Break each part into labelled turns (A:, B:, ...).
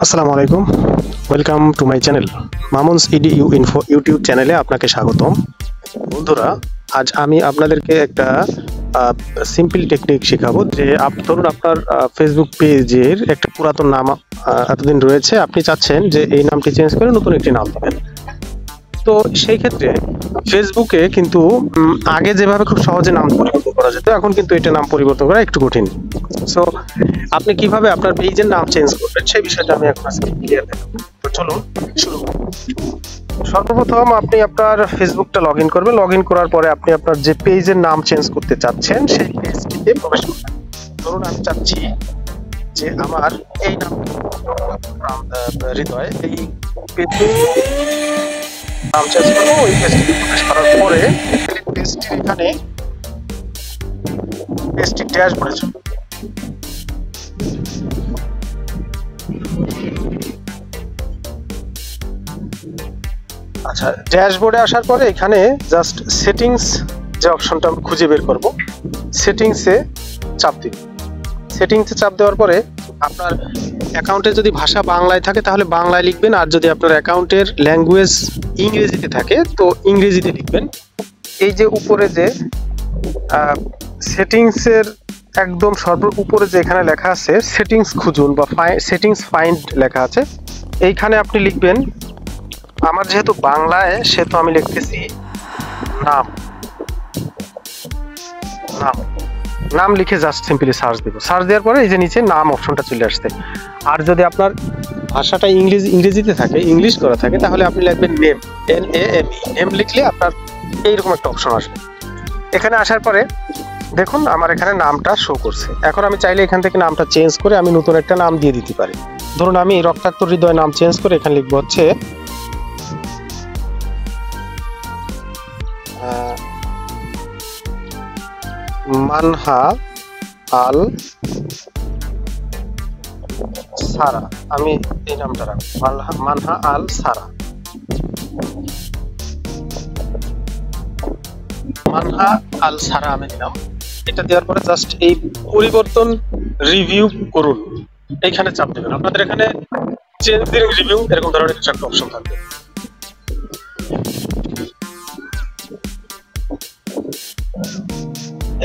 A: আসসালামু আলাইকুম, welcome to my channel Mamun's edu info YouTube চ্যানেলে আপনাকে স্বাগতম। বন্ধুরা, আজ আমি আপনাদেরকে একটা সিম্পল টেকনিক শেখাবো। যে ধরুন আপনার ফেসবুক পেজের একটা পুরাতন নাম এতদিন রয়েছে, আপনি চাচ্ছেন যে এই নামটি চেঞ্জ করে নতুন একটি নাম দেবেন। তো সেই ক্ষেত্রে ফেসবুকে কিন্তু আগে যেভাবে খুব সহজে নাম পরিবর্তন করা যেত, এখন কিন্তু এটা নাম পরিবর্তন করা একটু কঠিন। সো আপনি কিভাবে আপনার পেজের নাম চেঞ্জ করবেন সেই বিষয়টা আমি এখন আজকে ক্লিয়ার দেখাবো। তো চলুন শুরু করি। সর্বপ্রথম আপনি আপনার ফেসবুকটা লগ ইন করবেন। লগ ইন করার পরে আপনি আপনার যে পেজের নাম চেঞ্জ করতে চাচ্ছেন সেই পেজটিতে প্রবেশ করবেন। ধরুন আমি চাচ্ছি যে আমার এই নাম হৃদয়, এই পেজে নাম চেঞ্জ করবো। ওই পেজটিতে প্রবেশ করার পরে পেজটির এখানে পেজটি ড্যাশবোর্ডে চলবে। আচ্ছা, ড্যাশবোর্ডে আসার পরে এখানে জাস্ট সেটিংস যে অপশনটা আমি খুঁজে বের করব, সেটিংসে চাপ দিন। সেটিংসে চাপ দেওয়ার পরে আপনার অ্যাকাউন্টে যদি ভাষা বাংলায় থাকে তাহলে বাংলায় লিখবেন, আর যদি আপনার অ্যাকাউন্টের ল্যাঙ্গুয়েজ ইংরেজিতে থাকে তো ইংরেজিতে লিখবেন। এই যে উপরে যে সেটিংসের একদম সর্ব উপরে যে এখানে লেখা আছে সেটিংস খুঁজুন বা সেটিংস ফাইন্ড লেখা আছে, এইখানে আপনি লিখবেন, আমার যেহেতু বাংলায় সেহেতু আমি লিখতেছি নাম। নাম নাম লিখে জাস্ট সিম্পলি সার্চ দেব। সার্চ দেওয়ার পরে এই যে নিচে নাম অপশনটা চলে আসছে। আর যদি আপনার ভাষাটা ইংরেজিতে থাকে, ইংলিশ করা থাকে, তাহলে আপনি লিখবেন নেম, NAME। নেম লিখলে আপনার এইরকম একটা অপশন আসবে। এখানে আসার পরে দেখুন আমার এখানে নামটা শো করছে। এখন আমি চাইলে এখান থেকে নামটা চেঞ্জ করে আমি নতুন একটা নাম দিয়ে দিতে পারি। ধরুন আমি রক্তাক্ত হৃদয় নাম চেঞ্জ করে এখানে লিখবো হচ্ছে মানহা আল সারা। আমি এই নামটা রাখবো, মানহা আল সারা। মানহা আল সারা আমি দিলাম। এটা দেওয়ার পরে জাস্ট এই পরিবর্তন রিভিউ করুন এইখানে চাপ দেবেন। আপনাদের এখানে চেঞ্জিং রিভিউ এরকম ধরনের কিছু একটা অপশন থাকবে।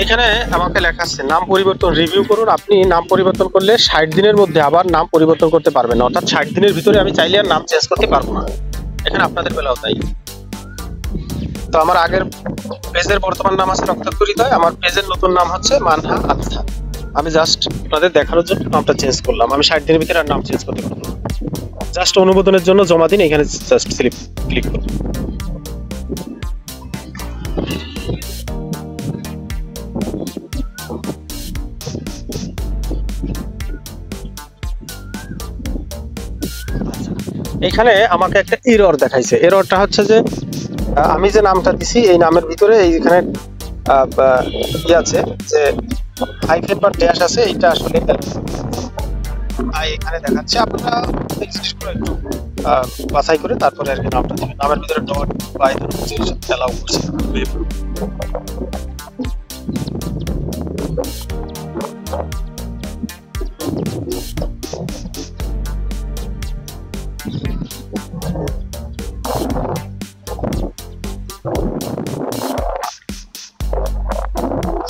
A: এখানে আমাকে লেখা আছে নাম পরিবর্তন রিভিউ করুন। আপনি নাম পরিবর্তন করলে 60 দিনের মধ্যে আবার নাম পরিবর্তন করতে পারবেন না, অর্থাৎ 60 দিনের ভিতরে আমি চাইলে আর নাম চেঞ্জ করতে পারবো না। এখানে আপনাদের বেলাও তাই। তো আমার আগের পেজের বর্তমান নাম আছে রক্তাক্ত হৃদয়, আমার পেজের নতুন নাম হচ্ছে মানহা আলসা। আমি জাস্ট আপনাদের দেখানোর জন্য নামটা চেঞ্জ করলাম। আমি 60 দিনের ভিতরে আর নাম চেঞ্জ করতে পারবো না। জাস্ট অনুমোদনের জন্য জমা দিন, এখানে জাস্ট ক্লিক করুন। এখানে আমাকে একটা এরর দেখাইছে। এররটা হচ্ছে যে আমি যে নামটা দিছি এই নামের ভিতরে এইখানে আছে যে হাইফেন বা ড্যাশ আছে, এটা আসলে এখানে দেখাচ্ছে। আপনারা এই জিনিসগুলো একটু বাছাই করে তারপরে আর কি নামটা দিবেন। নামের ভিতরে ডট বা এই ধরনের জিনিস অ্যালাউ করছে।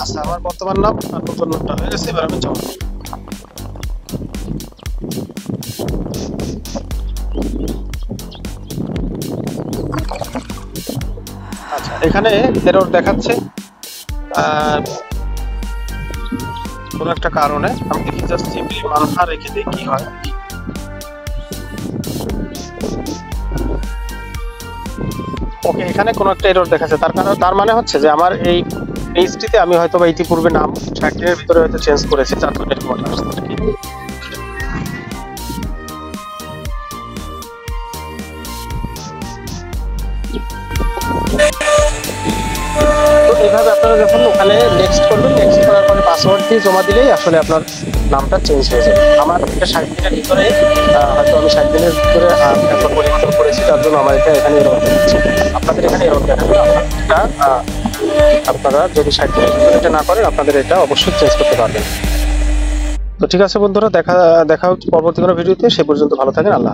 A: আচ্ছা, আমার বর্তমান নাম আর নতুন নামটা হয়ে গেছে। এবার আমি জমা দিই। আচ্ছা, এখানে এরর দেখাচ্ছে কোন একটা কারণে। আমি দেখি জাস্ট সিম্পলি মানহা রেখে দিই কি হয়। ওকে, এখানে কোন একটা এরর দেখাচ্ছে। তার মানে হচ্ছে যে আমার এই পেজটিতে আমি হয়তো বা ইতিপূর্বে নাম 60 দিনের ভিতরে হয়তো চেঞ্জ করেছি, যার জন্য এরকম আসছে। তো এইভাবে আপনারা যখন ওখানে নেক্সট করবেন, নেক্সট করার পরে পাসওয়ার্ড দিয়ে জমা দিলেই আসলে আপনার নামটা চেঞ্জ হয়ে যাবে। আমার এটা 60 দিনের ভিতরে হয়তো আমি 60 দিনের ভিতরে একবার পরিবর্তন করেছি, তার জন্য আমার এটা এখানে এরর দেখাচ্ছে। আপনাদের এখানে এরর দেখাবে। আপনারা যদি 60 দিনের ভিতরে এটা না করেন আপনাদের এটা অবশ্যই চেঞ্জ করতে পারবেন। তো ঠিক আছে বন্ধুরা, দেখা দেখা হচ্ছে পরবর্তী কোনো ভিডিওতে। সে পর্যন্ত ভালো থাকেন। আল্লাহ।